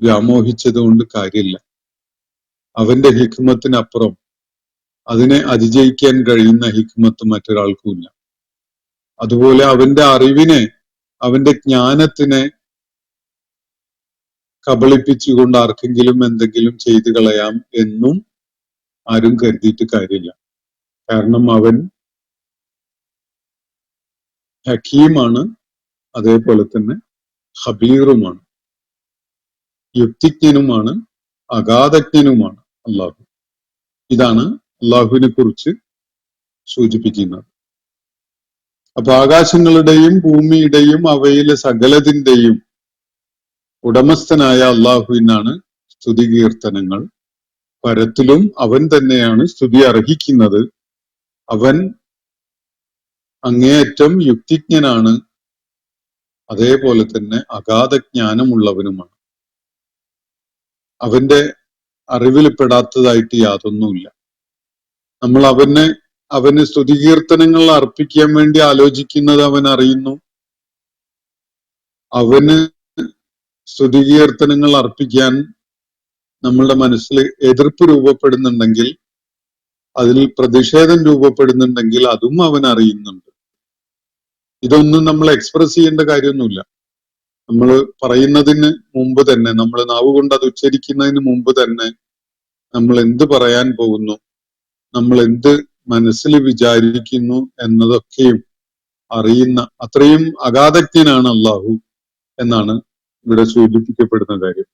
വ്യാമോഹിച്ചത് കൊണ്ട് കാര്യമില്ല. അവന്റെ ഹിക്മത്തിനപ്പുറം അതിനെ അതിജയിക്കാൻ കഴിയുന്ന ഹിക്മത്ത് മറ്റൊരാൾക്കുമില്ല. അതുപോലെ അവന്റെ അറിവിനെ, അവന്റെ ജ്ഞാനത്തിനെ കബളിപ്പിച്ചുകൊണ്ട് ആർക്കെങ്കിലും എന്തെങ്കിലും ചെയ്തു കളയാം എന്നും ആരും കരുതിയിട്ട് കാര്യമില്ല. കാരണം അവൻ ഹക്കീമാണ്, അതേപോലെ തന്നെ ഖബീറുമാണ്, യുക്തിജ്ഞനുമാണ്, അഗാധജ്ഞനുമാണ് അള്ളാഹു. ഇതാണ് അള്ളാഹുവിനെ കുറിച്ച് സൂചിപ്പിക്കുന്നത്. അപ്പൊ ആകാശങ്ങളുടെയും ഭൂമിയുടെയും അവയിലെ സകലതിന്റെയും ഉടമസ്ഥനായ അള്ളാഹുവിനാണ് സ്തുതികീർത്തനങ്ങൾ. പരത്തിലും അവൻ തന്നെയാണ് സ്തുതി അർഹിക്കുന്നത്. അവൻ അങ്ങേയറ്റം യുക്തിജ്ഞനാണ്, അതേപോലെ തന്നെ അഗാധജ്ഞാനമുള്ളവനുമാണ്. അവന്റെ അറിവിൽ പെടാത്തതായിട്ട് യാതൊന്നുമില്ല. നമ്മൾ അവന് സ്തുതികീർത്തനങ്ങൾ അർപ്പിക്കാൻ വേണ്ടി ആലോചിക്കുന്നത് അവൻ അറിയുന്നു. അവന് സ്തുതികീർത്തനങ്ങൾ അർപ്പിക്കാൻ നമ്മളുടെ മനസ്സിൽ എതിർപ്പ് രൂപപ്പെടുന്നുണ്ടെങ്കിൽ, അതിൽ പ്രതിഷേധം രൂപപ്പെടുന്നുണ്ടെങ്കിൽ അതും അവൻ അറിയുന്നുണ്ട്. ഇതൊന്നും നമ്മൾ എക്സ്പ്രസ് ചെയ്യേണ്ട കാര്യമൊന്നുമില്ല. നമ്മൾ പറയുന്നതിന് മുമ്പ് തന്നെ, നമ്മൾ നാവ് കൊണ്ട് അത് ഉച്ചരിക്കുന്നതിന് മുമ്പ് തന്നെ നമ്മൾ എന്ത് പറയാൻ പോകുന്നു, നമ്മൾ എന്ത് മനസ്സിൽ വിചാരിക്കുന്നു എന്നതൊക്കെയും അറിയുന്ന അത്രയും അഗാധജ്ഞനാണ് അള്ളാഹു. എന്നാണ് ഇവിടെ സൂചിപ്പിക്കപ്പെടുന്ന കാര്യം.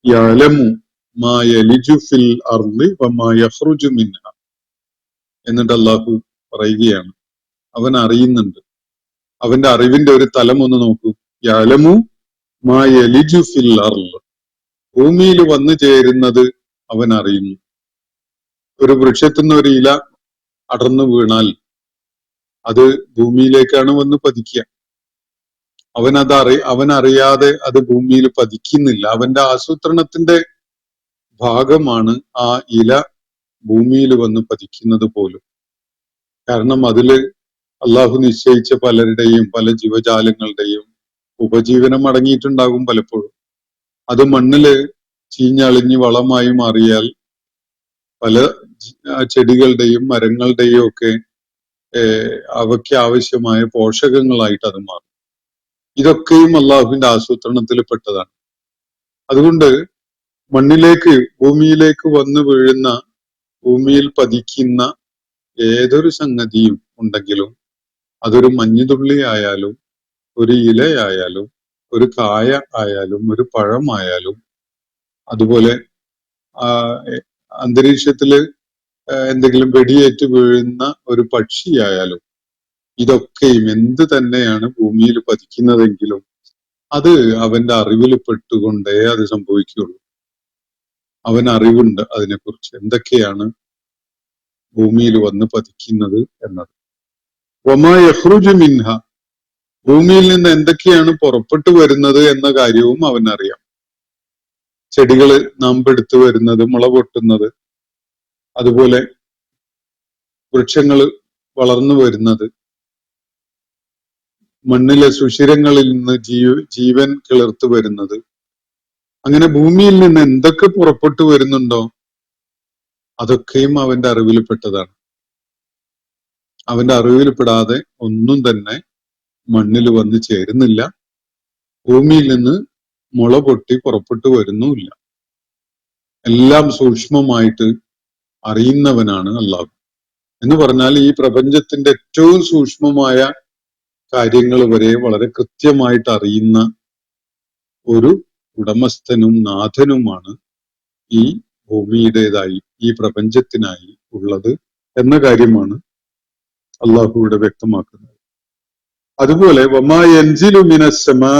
യഅലമു മാ യലിജു ഫിൽ അർളി വമാ യഖ്റുജു മിൻഹ. എന്നിട്ട് അല്ലാഹു പറയുകയാണ്, അവൻ അറിയുന്നുണ്ട്. അവന്റെ അറിവിന്റെ ഒരു തലം ഒന്ന് നോക്കൂ. യഅലമു മാ യലിജു ഫിൽ അർള്, ഭൂമിയിൽ വന്നു ചേരുന്നത് അവൻ അറിയുന്നു. ഒരു വൃക്ഷത്തുനിന്ന് ഒരു ഇല അടർന്നു വീണാൽ അത് ഭൂമിയിലേക്കാണ് വന്ന് പതിക്കുക. അവനറിയാതെ അത് ഭൂമിയിൽ പതിക്കുന്നില്ല. അവന്റെ ആസൂത്രണത്തിന്റെ ഭാഗമാണ് ആ ഇല ഭൂമിയിൽ വന്ന് പതിക്കുന്നത് പോലും. കാരണം അതില് അള്ളാഹു നിശ്ചയിച്ച പലരുടെയും പല ജീവജാലങ്ങളുടെയും ഉപജീവനം അടങ്ങിയിട്ടുണ്ടാകും പലപ്പോഴും. അത് മണ്ണില് ചീഞ്ഞളിഞ്ഞ് വളമായി മാറിയാൽ പല ചെടികളുടെയും മരങ്ങളുടെയും ഒക്കെ അവയ്ക്ക് ആവശ്യമായ പോഷകങ്ങളായിട്ട് അത് മാറും. ഇതൊക്കെയും അള്ളാഹുവിന്റെ ആസൂത്രണത്തിൽ പെട്ടതാണ്. അതുകൊണ്ട് മണ്ണിലേക്ക്, ഭൂമിയിലേക്ക് വന്നു വീഴുന്ന, ഭൂമിയിൽ പതിക്കുന്ന ഏതൊരു സംഗതിയും ഉണ്ടെങ്കിലും, അതൊരു മഞ്ഞുതുള്ളി ആയാലും ഒരു ഇലയായാലും ഒരു കായ ആയാലും ഒരു പഴമായാലും അതുപോലെ അന്തരീക്ഷത്തില് എന്തെങ്കിലും വെടിയേറ്റ് വീഴുന്ന ഒരു പക്ഷിയായാലും, ഇതൊക്കെയും എന്ത് തന്നെയാണ് ഭൂമിയിൽ പതിക്കുന്നതെങ്കിലും അത് അവന്റെ അറിവിൽ പെട്ടുകൊണ്ടേ അത് സംഭവിക്കുകയുള്ളൂ. അവൻ അറിവുണ്ട് അതിനെക്കുറിച്ച്, എന്തൊക്കെയാണ് ഭൂമിയിൽ വന്ന് പതിക്കുന്നത് എന്നത്. വമാ യഖ്റുജു മിൻഹ, ഭൂമിയിൽ നിന്ന് എന്തൊക്കെയാണ് പുറപ്പെട്ടു വരുന്നത് എന്ന കാര്യവും അവനറിയാം. ചെടികള് നാമ്പെടുത്ത് വരുന്നത്, മുള പൊട്ടുന്നത്, അതുപോലെ വൃക്ഷങ്ങൾ വളർന്നു വരുന്നത്, മണ്ണിലെ സുഷിരങ്ങളിൽ നിന്ന് ജീവൻ കിളിർത്തു വരുന്നത്, അങ്ങനെ ഭൂമിയിൽ നിന്ന് എന്തൊക്കെ പുറപ്പെട്ടു വരുന്നുണ്ടോ അതൊക്കെയും അവന്റെ അറിവിൽപ്പെട്ടതാണ്. അവന്റെ അറിവിൽപ്പെടാതെ ഒന്നും തന്നെ മണ്ണിൽ വന്ന് ചേരുന്നില്ല, ഭൂമിയിൽ നിന്ന് മുള പൊട്ടി പുറപ്പെട്ടു വരുന്നുമില്ല. എല്ലാം സൂക്ഷ്മമായിട്ട് അറിയുന്നവനാണ് അല്ലാഹു. എന്ന് പറഞ്ഞാൽ ഈ പ്രപഞ്ചത്തിന്റെ ഏറ്റവും സൂക്ഷ്മമായ കാര്യങ്ങൾ വരെ വളരെ കൃത്യമായിട്ട് അറിയുന്ന ഒരു ഉടമസ്ഥനും നാഥനുമാണ് ഈ ഭൂമിയുടേതായി, ഈ പ്രപഞ്ചത്തിനായി ഉള്ളത് എന്ന കാര്യമാണ് അള്ളാഹു ഇവിടെ വ്യക്തമാക്കുന്നത്. അതുപോലെ വമാ യൻസിലു മിനസ് സമാ,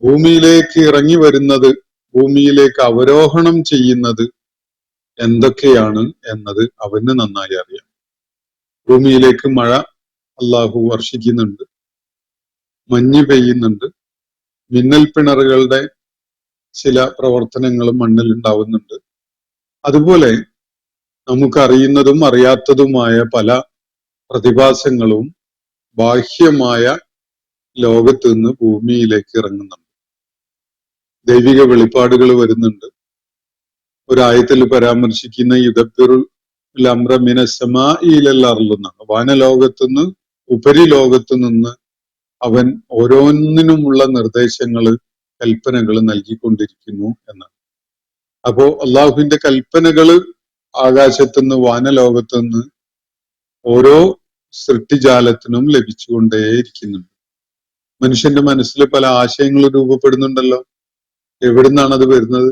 ഭൂമിയിലേക്ക് ഇറങ്ങി വരുന്നത്, ഭൂമിയിലേക്ക് അവരോഹണം ചെയ്യുന്നത് എന്തൊക്കെയാണ് എന്നത് അവന് നന്നായി അറിയാം. ഭൂമിയിലേക്ക് മഴ അള്ളാഹു വർഷിക്കുന്നുണ്ട്, മഞ്ഞ് പെയ്യുന്നുണ്ട്, മിന്നൽ പിണറുകളുടെ ചില പ്രവർത്തനങ്ങളും മണ്ണിൽ ഉണ്ടാവുന്നുണ്ട്. അതുപോലെ നമുക്കറിയുന്നതും അറിയാത്തതുമായ പല പ്രതിഭാസങ്ങളും ബാഹ്യമായ ലോകത്ത് നിന്ന് ഭൂമിയിലേക്ക് ഇറങ്ങുന്നുണ്ട്. ദൈവിക വെളിപ്പാടുകൾ വരുന്നുണ്ട്. ഒരായത്തിൽ പരാമർശിക്കുന്ന യുദബ്ബിറുൽ അംറ മിനസ് സമാഇ ഇലൽ അർള് എന്നാണ്. വാനലോകത്തുനിന്ന് ഉപരിലോകത്തു നിന്ന് അവൻ ഓരോന്നിനുമുള്ള നിർദ്ദേശങ്ങള്, കൽപ്പനകൾ നൽകിക്കൊണ്ടിരിക്കുന്നു എന്നാണ്. അപ്പോ അള്ളാഹുവിന്റെ കൽപ്പനകള് ആകാശത്തുനിന്ന് വാനലോകത്തുനിന്ന് ഓരോ സൃഷ്ടിജാലത്തിനും ലഭിച്ചുകൊണ്ടേയിരിക്കുന്നുണ്ട്. മനുഷ്യന്റെ മനസ്സിൽ പല ആശയങ്ങൾ രൂപപ്പെടുന്നുണ്ടല്ലോ. എവിടുന്നാണ് അത് വരുന്നത്?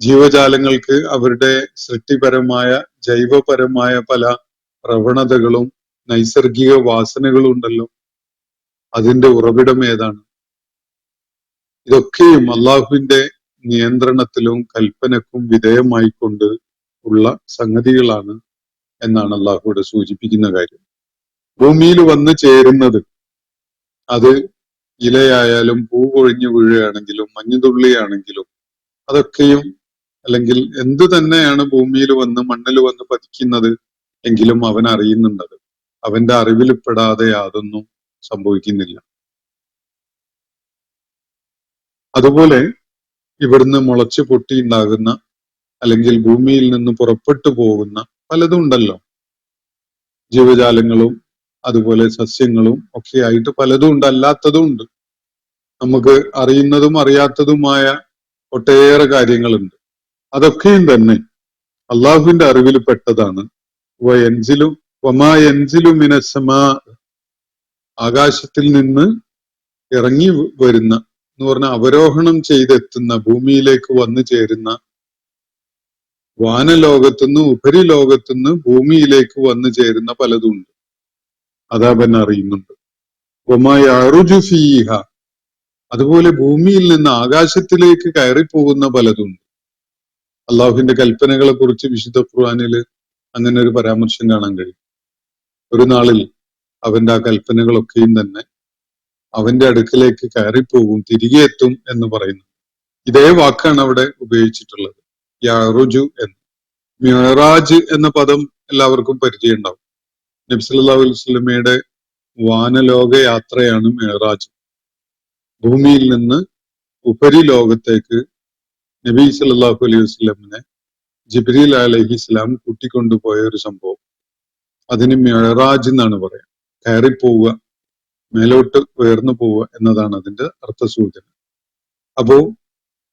ജീവജാലങ്ങൾക്ക് അവരുടെ സൃഷ്ടിപരമായ ജൈവപരമായ പല പ്രവണതകളും നൈസർഗിക വാസനകളും ഉണ്ടല്ലോ. അതിന്റെ ഉറവിടം ഏതാണ്? ഇതൊക്കെയും അള്ളാഹുവിന്റെ നിയന്ത്രണത്തിലും കൽപ്പനക്കും വിധേയമായിക്കൊണ്ട് ഉള്ള സംഗതികളാണ് എന്നാണ് അള്ളാഹുവിടെ സൂചിപ്പിക്കുന്ന കാര്യം. ഭൂമിയിൽ വന്ന് ചേരുന്നത് അത് ഇലയായാലും പൂ കൊഴിഞ്ഞു വീഴുകയാണെങ്കിലും മഞ്ഞുതുള്ളിയാണെങ്കിലും അതൊക്കെയും, അല്ലെങ്കിൽ എന്തു തന്നെയാണ് ഭൂമിയിൽ വന്ന് മണ്ണിൽ വന്ന് പതിക്കുന്നത് എങ്കിലും അവൻ അറിയുന്നുണ്ടത്. അവന്റെ അറിവിൽപ്പെടാതെ യാതൊന്നും സംഭവിക്കുന്നില്ല. അതുപോലെ ഇവിടുന്ന് മുളച്ചു പൊട്ടിയുണ്ടാകുന്ന അല്ലെങ്കിൽ ഭൂമിയിൽ നിന്ന് പുറപ്പെട്ടു പോകുന്ന പലതും ഉണ്ടല്ലോ. ജീവജാലങ്ങളും അതുപോലെ സസ്യങ്ങളും ഒക്കെ ആയിട്ട് പലതും ഉണ്ട്, അല്ലാത്തതും ഉണ്ട്. നമുക്ക് അറിയുന്നതും അറിയാത്തതുമായ ഒട്ടേറെ കാര്യങ്ങളുണ്ട്. അതൊക്കെയും തന്നെ അള്ളാഹുവിന്റെ അറിവിൽ പെട്ടതാണ്. വമാ യൻസിലു മിനസ് സമാ, ആകാശത്തിൽ നിന്ന് ഇറങ്ങി വരുന്ന എന്ന് പറഞ്ഞാൽ അവരോഹണം ചെയ്തെത്തുന്ന, ഭൂമിയിലേക്ക് വന്നു ചേരുന്ന, വാനലോകത്തുനിന്ന് ഉപരിലോകത്തുനിന്ന് ഭൂമിയിലേക്ക് വന്നു ചേരുന്ന പലതുണ്ട്. അതാപൻ അറിയുന്നുണ്ട്. ഫീഹ, അതുപോലെ ഭൂമിയിൽ നിന്ന് ആകാശത്തിലേക്ക് കയറിപ്പോകുന്ന പലതുണ്ട്. അള്ളാഹുവിന്റെ കൽപ്പനകളെ കുറിച്ച് വിശുദ്ധ ഖുർആനില് അങ്ങനെ ഒരു പരാമർശം കാണാൻ കഴിയും. ഒരു നാളിൽ അവന്റെ ആ കൽപ്പനകളൊക്കെയും തന്നെ അവന്റെ അടുക്കലേക്ക് കയറിപ്പോകും, തിരികെ എത്തും എന്ന് പറയുന്നു. ഇതേ വാക്കാണ് അവിടെ ഉപയോഗിച്ചിട്ടുള്ളത്, യഅറുജു എന്ന്. മിഅ്റാജ് എന്ന പദം എല്ലാവർക്കും പരിചയം ഉണ്ടാവും. നബി സല്ലല്ലാഹു അലൈഹി വസല്ലമയുടെ വാനലോക യാത്രയാണ് മിഅ്റാജ്. ഭൂമിയിൽ നിന്ന് ഉപരിലോകത്തേക്ക് നബി സല്ലല്ലാഹു അലൈഹി വസല്ലമിനെ ജിബ്രീൽ അലൈഹിസ്സലാം കൂട്ടിക്കൊണ്ടുപോയ ഒരു സംഭവം. അതിന് മിഅ്റാജ് എന്നാണ് പറയാം. കയറിപ്പോവുക, മേലോട്ട് ഉയർന്നു പോവുക എന്നതാണ് അതിന്റെ അർത്ഥസൂചന. അപ്പോ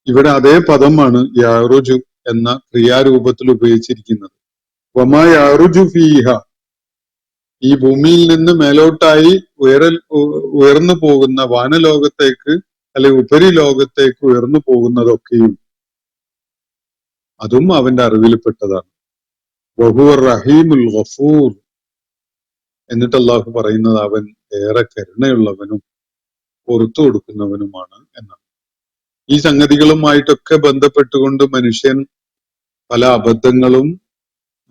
ഇവിടെ അതേ പദമാണ് യഅറുജു എന്ന ക്രിയാരൂപത്തിൽ ഉപയോഗിച്ചിരിക്കുന്നത്. വമാ യഅറുജു ഫീഹ, ഈ ഭൂമിയിൽ നിന്ന് മേലോട്ടായി ഉയർന്നു പോകുന്ന വാനലോകത്തേക്ക് അല്ലെങ്കിൽ ഉപരിലോകത്തേക്ക് ഉയർന്നു പോകുന്നതൊക്കെയും അതും അവന്റെ അറിവിൽപ്പെട്ടതാണ്. വഹുവ റഹീമുൽ ഗഫൂർ, എന്നിട്ട് അള്ളാഹു പറയുന്നത് അവൻ ഏറെ കരുണയുള്ളവനും പുറത്തു കൊടുക്കുന്നവനുമാണ് എന്നാണ്. ഈ സംഗതികളുമായിട്ടൊക്കെ ബന്ധപ്പെട്ടുകൊണ്ട് മനുഷ്യൻ പല അബദ്ധങ്ങളും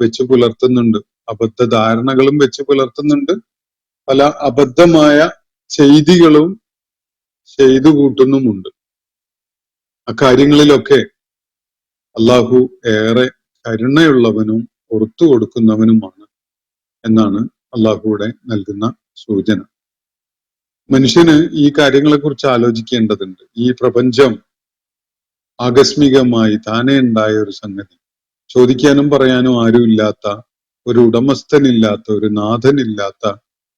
വെച്ച് പുലർത്തുന്നുണ്ട്, അബദ്ധ ധാരണകളും വെച്ച് പുലർത്തുന്നുണ്ട്, പല അബദ്ധമായ ചെയ്തികളും ചെയ്തു കൂട്ടുന്നുമുണ്ട്. അക്കാര്യങ്ങളിലൊക്കെ അള്ളാഹു ഏറെ കരുണയുള്ളവനും പുറത്തു കൊടുക്കുന്നവനുമാണ് എന്നാണ് അള്ളാഹുവിടെ നൽകുന്ന സൂചന. മനുഷ്യന് ഈ കാര്യങ്ങളെ കുറിച്ച് ആലോചിക്കേണ്ടതുണ്ട്. ഈ പ്രപഞ്ചം ആകസ്മികമായി താനേ ഉണ്ടായ ഒരു സംഗതി, ചോദിക്കാനും പറയാനും ആരുമില്ലാത്ത, ഒരു ഉടമസ്ഥനില്ലാത്ത, ഒരു നാഥനില്ലാത്ത,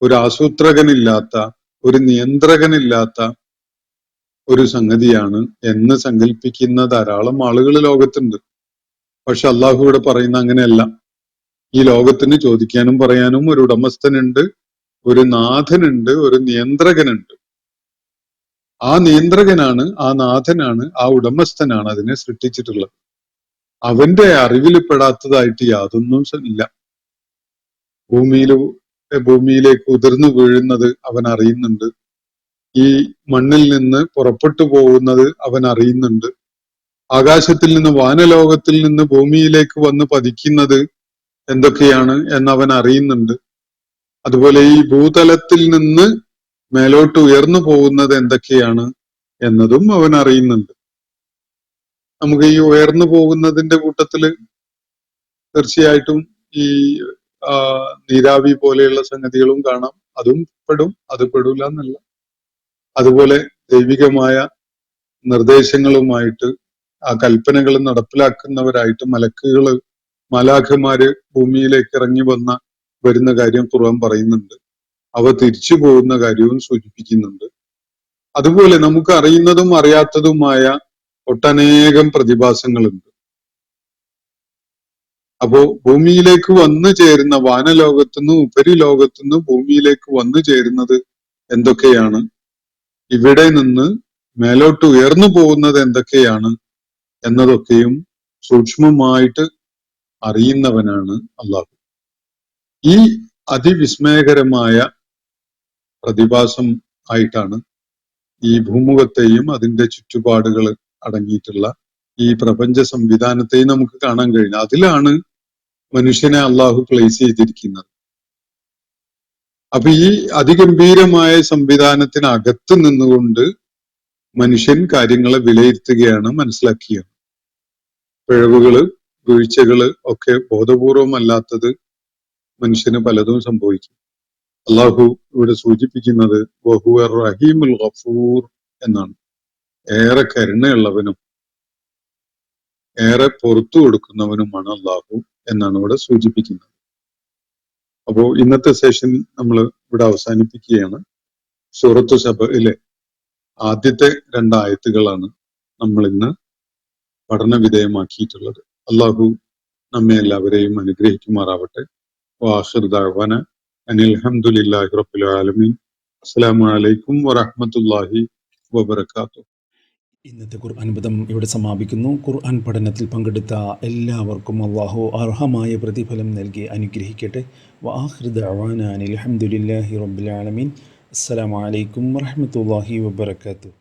ഒരു ആസൂത്രകനില്ലാത്ത, ഒരു നിയന്ത്രകനില്ലാത്ത ഒരു സംഗതിയാണ് എന്ന് സങ്കല്പിക്കുന്ന ധാരാളം ആളുകൾ ലോകത്തുണ്ട്. പക്ഷെ അള്ളാഹു ഇവിടെ പറയുന്ന അങ്ങനെയല്ല. ഈ ലോകത്തിന് ചോദിക്കാനും പറയാനും ഒരു ഉടമസ്ഥനുണ്ട്, ഒരു നാഥനുണ്ട്, ഒരു നിയന്ത്രകനുണ്ട്. ആ നിയന്ത്രകനാണ്, ആ നാഥനാണ്, ആ ഉടമസ്ഥനാണ് അതിനെ സൃഷ്ടിച്ചിട്ടുള്ളത്. അവന്റെ അറിവിൽപ്പെടാത്തതായിട്ട് യാതൊന്നും ഇല്ല. ഭൂമിയിലേക്ക് ഉതിർന്നു വീഴുന്നത് അവൻ അറിയുന്നുണ്ട്. ഈ മണ്ണിൽ നിന്ന് പുറപ്പെട്ടു പോകുന്നത് അവൻ അറിയുന്നുണ്ട്. ആകാശത്തിൽ നിന്ന്, വാനലോകത്തിൽ നിന്ന് ഭൂമിയിലേക്ക് വന്ന് പതിക്കുന്നത് എന്തൊക്കെയാണ് എന്നവൻ അറിയുന്നുണ്ട്. അതുപോലെ ഈ ഭൂതലത്തിൽ നിന്ന് മേലോട്ട് ഉയർന്നു പോകുന്നത് എന്തൊക്കെയാണ് എന്നതും അവൻ അറിയുന്നുണ്ട്. നമുക്ക് ഈ ഉയർന്നു പോകുന്നതിന്റെ കൂട്ടത്തില് തീർച്ചയായിട്ടും ഈ നീരാവി പോലെയുള്ള സംഗതികളും കാണാം. അതും പെടും, അത് പെടൂല എന്നല്ല. അതുപോലെ ദൈവികമായ നിർദ്ദേശങ്ങളുമായിട്ട് ആ കൽപ്പനകൾ നടപ്പിലാക്കുന്നവരായിട്ട് മാലാഖമാര് ഭൂമിയിലേക്ക് ഇറങ്ങി വരുന്ന കാര്യം ഖുർആൻ പറയുന്നുണ്ട്. അവ തിരിച്ചു പോകുന്ന കാര്യവും സൂചിപ്പിക്കുന്നുണ്ട്. അതുപോലെ നമുക്ക് അറിയുന്നതും അറിയാത്തതുമായ ഒട്ടനേകം പ്രതിഭാസങ്ങളുണ്ട്. അപ്പോ ഭൂമിയിലേക്ക് വന്നു ചേരുന്ന, വാനലോകത്തുനിന്ന് ഉപരിലോകത്തുനിന്ന് ഭൂമിയിലേക്ക് വന്നു ചേരുന്നത് എന്തൊക്കെയാണ്, ഇവിടെ നിന്ന് മേലോട്ട് ഉയർന്നു പോകുന്നത് എന്തൊക്കെയാണ് എന്നതൊക്കെയും സൂക്ഷ്മമായിട്ട് അറിയുന്നവനാണ് അള്ളാഹു. ഈ അതിവിസ്മയകരമായ പ്രതിഭാസം ആയിട്ടാണ് ഈ ഭൂമുഖത്തെയും അതിന്റെ ചുറ്റുപാടുകൾ അടങ്ങിയിട്ടുള്ള ഈ പ്രപഞ്ച സംവിധാനത്തെയും നമുക്ക് കാണാൻ കഴിയുന്നത്. അതിലാണ് മനുഷ്യനെ അള്ളാഹു പ്ലേസ് ചെയ്തിരിക്കുന്നത്. അപ്പൊ ഈ അതിഗംഭീരമായ സംവിധാനത്തിനകത്ത് നിന്നുകൊണ്ട് മനുഷ്യൻ കാര്യങ്ങളെ വിലയിരുത്തുകയാണ്, മനസ്സിലാക്കുകയാണ്. പിഴവുകള്, വീഴ്ചകള് ഒക്കെ ബോധപൂർവമല്ലാത്തത് മനുഷ്യന് പലതും സംഭവിക്കും. അള്ളാഹു ഇവിടെ സൂചിപ്പിക്കുന്നത് വഹുവ റഹീമുൽ ഗഫൂർ എന്നാണ്. ഏറെ കരുണയുള്ളവനും ഏറെ പുറത്തു കൊടുക്കുന്നവനുമാണ് അള്ളാഹു എന്നാണ് ഇവിടെ സൂചിപ്പിക്കുന്നത്. അപ്പോ ഇന്നത്തെ സെഷൻ നമ്മൾ ഇവിടെ അവസാനിപ്പിക്കുകയാണ്. സൂറത്തു സബയിലെ ആദ്യത്തെ 2 ആയത്തുകളാണ് നമ്മൾ ഇന്ന് പഠന വിധേയമാക്കിയിട്ടുള്ളത്. അള്ളാഹു നമ്മെ എല്ലാവരെയും അനുഗ്രഹിക്കുമാറാവട്ടെ. വാഖിർ ദഅവാന അനിൽ ഹംദുലില്ലാഹി റബ്ബിൽ ആലമീൻ. അസ്സലാമു അലൈക്കും വറഹ്മത്തുള്ളാഹി വബറകാതുഹു. ഇന്നത്തെ ഖുർആൻ പദം ഇവിടെ സമാപിക്കുന്നു. ഖുർആൻ പഠനത്തിൽ പങ്കെടുത്ത എല്ലാവർക്കും അള്ളാഹു അർഹമായ പ്രതിഫലം നൽകി അനുഗ്രഹിക്കട്ടെ. വആഖിറു ദഅവാനാ അനിൽ ഹംദുലില്ലാഹി റബ്ബിൽ ആലമീൻ. അസ്സലാമു അലൈക്കും വറഹ്മത്തുള്ളാഹി വബറകാതുഹു.